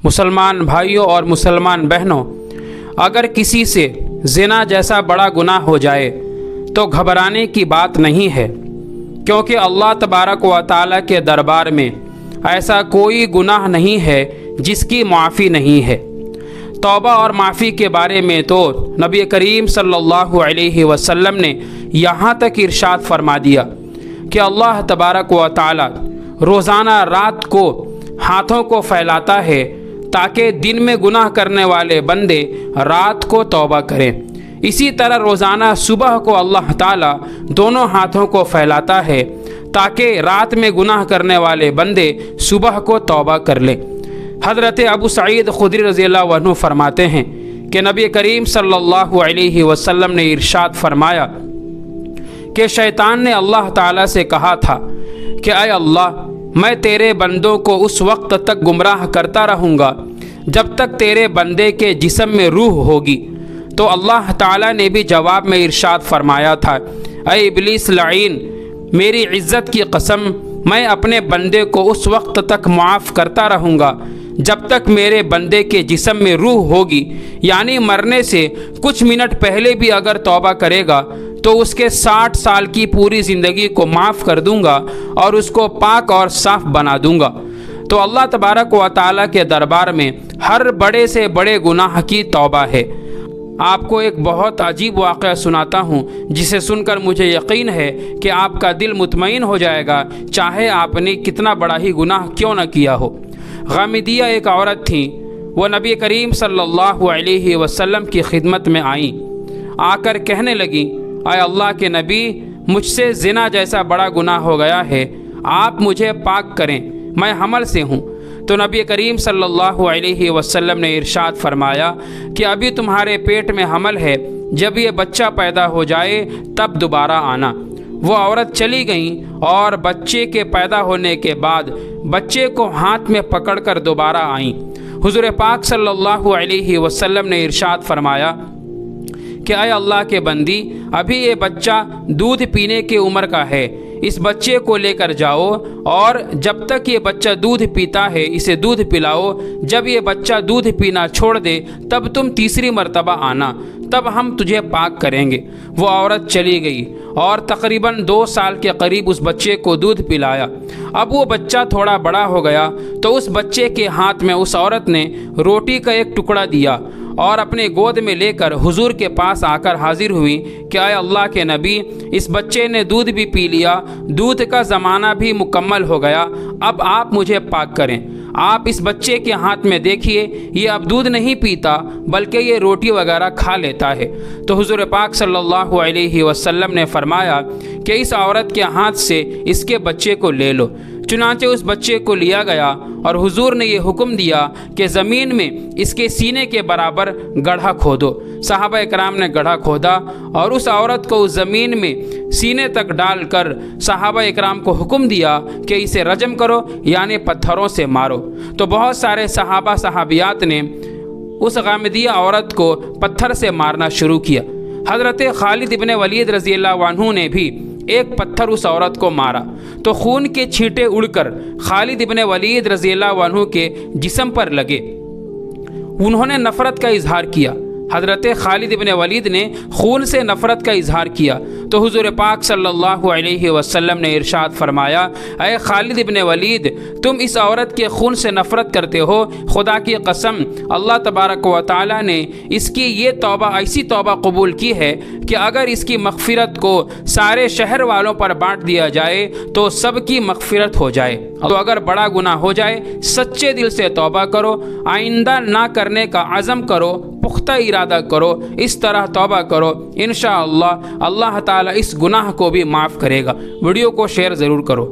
मुसलमान भाइयों और मुसलमान बहनों, अगर किसी से ज़िना जैसा बड़ा गुनाह हो जाए तो घबराने की बात नहीं है, क्योंकि अल्लाह तबारक व तआला के दरबार में ऐसा कोई गुनाह नहीं है जिसकी माफ़ी नहीं है। तौबा और माफ़ी के बारे में तो नबी करीम सल्लल्लाहु अलैहि वसल्लम ने यहाँ तक इरशाद फरमा दिया कि अल्लाह तबारक व तआला रोज़ाना रात को हाथों को फैलाता है ताकि दिन में गुनाह करने वाले बंदे रात को तौबा करें। इसी तरह रोज़ाना सुबह को अल्लाह ताला दोनों हाथों को फैलाता है ताकि रात में गुनाह करने वाले बंदे सुबह को तौबा कर लें। हज़रत अबू सईद खुदरी रज़ियल्लाहु अन्हु फरमाते हैं कि नबी करीम सल्लल्लाहु अलैहि वसल्लम ने इरशाद फरमाया कि शैतान ने अल्लाह ताला से कहा था कि ऐ अल्लाह, मैं तेरे बंदों को उस वक्त तक गुमराह करता रहूँगा जब तक तेरे बंदे के जिस्म में रूह होगी। तो अल्लाह ताला ने भी जवाब में इरशाद फरमाया था, ऐ इब्लीस लाइन, मेरी इज़्ज़त की कसम, मैं अपने बंदे को उस वक्त तक माफ़ करता रहूँगा जब तक मेरे बंदे के जिस्म में रूह होगी, यानी मरने से कुछ मिनट पहले भी अगर तौबा करेगा तो उसके 60 साल की पूरी ज़िंदगी को माफ़ कर दूंगा और उसको पाक और साफ़ बना दूंगा। तो अल्लाह तबारक व तआला के दरबार में हर बड़े से बड़े गुनाह की तौबा है। आपको एक बहुत अजीब वाक़या सुनाता हूँ जिसे सुनकर मुझे यकीन है कि आपका दिल मुतमईन हो जाएगा, चाहे आपने कितना बड़ा ही गुनाह क्यों न किया हो। गामिदिया एक औरत थी, वो नबी करीम सल्लल्लाहु अलैहि वसल्लम की खिदमत में आई। आकर कहने लगी, आय अल्लाह के नबी, मुझसे ज़िना जैसा बड़ा गुनाह हो गया है, आप मुझे पाक करें, मैं हमल से हूँ। तो नबी करीम सल्लल्लाहु अलैहि वसल्लम ने इरशाद फरमाया कि अभी तुम्हारे पेट में हमल है, जब ये बच्चा पैदा हो जाए तब दोबारा आना। वो औरत चली गई और बच्चे के पैदा होने के बाद बच्चे को हाथ में पकड़कर दोबारा आई। हुज़ूर पाक सल्लल्लाहु अलैहि वसल्लम ने इरशाद फरमाया कि अय अल्लाह के बंदी, अभी ये बच्चा दूध पीने की उम्र का है, इस बच्चे को लेकर जाओ और जब तक ये बच्चा दूध पीता है इसे दूध पिलाओ। जब ये बच्चा दूध पीना छोड़ दे तब तुम तीसरी मर्तबा आना, तब हम तुझे पाक करेंगे। वो औरत चली गई और तकरीबन 2 साल के करीब उस बच्चे को दूध पिलाया। अब वो बच्चा थोड़ा बड़ा हो गया तो उस बच्चे के हाथ में उस औरत ने रोटी का एक टुकड़ा दिया और अपने गोद में लेकर हुजूर के पास आकर हाजिर हुई कि आय अल्लाह के नबी, इस बच्चे ने दूध भी पी लिया, दूध का ज़माना भी मुकम्मल हो गया, अब आप मुझे पाक करें। आप इस बच्चे के हाथ में देखिए, ये अब दूध नहीं पीता बल्कि ये रोटी वगैरह खा लेता है। तो हुजूर पाक सल्लल्लाहु अलैहि वसल्लम ने फरमाया कि इस औरत के हाथ से इसके बच्चे को ले लो। चुनांचे उस बच्चे को लिया गया और हुजूर ने ये हुक्म दिया कि ज़मीन में इसके सीने के बराबर गड्ढा खोदो। सहाबा इकराम ने गड्ढा खोदा और उस औरत को उस ज़मीन में सीने तक डालकर सहाबा इकराम को हुक्म दिया कि इसे रजम करो, यानी पत्थरों से मारो। तो बहुत सारे सहाबा सहाबियात ने उस गामिदिया औरत को पत्थर से मारना शुरू किया। हज़रत खालिद इब्न वलीद रज़ियल्लाहु अन्हु ने भी एक पत्थर उस औरत को मारा तो खून के छींटे उड़कर खालिद इब्न वलीद रज़ियल्लाहु अन्हु के जिस्म पर लगे। उन्होंने नफ़रत का इजहार किया। हज़रत खालिद इब्न वलीद ने खून से नफ़रत का इजहार किया तो हुज़ूर पाक सल्लल्लाहु अलैहि वसल्लम ने इरशाद फरमाया, ऐ खालिद इब्न वलीद, तुम इस औरत के खून से नफ़रत करते हो, खुदा की कसम अल्लाह तबारक व तआला ने इसकी ये तौबा ऐसी तौबा कबूल की है कि अगर इसकी मग़फ़िरत को सारे शहर वालों पर बाँट दिया जाए तो सबकी मग़फ़िरत हो जाए। तो अगर बड़ा गुनाह हो जाए सच्चे दिल से तौबा करो, आइंदा ना करने का अज़म करो, पुख्ता इरादा करो, इस तरह तौबा करो, इंशाअल्लाह अल्लाह ताला इस गुनाह को भी माफ़ करेगा। वीडियो को शेयर ज़रूर करो।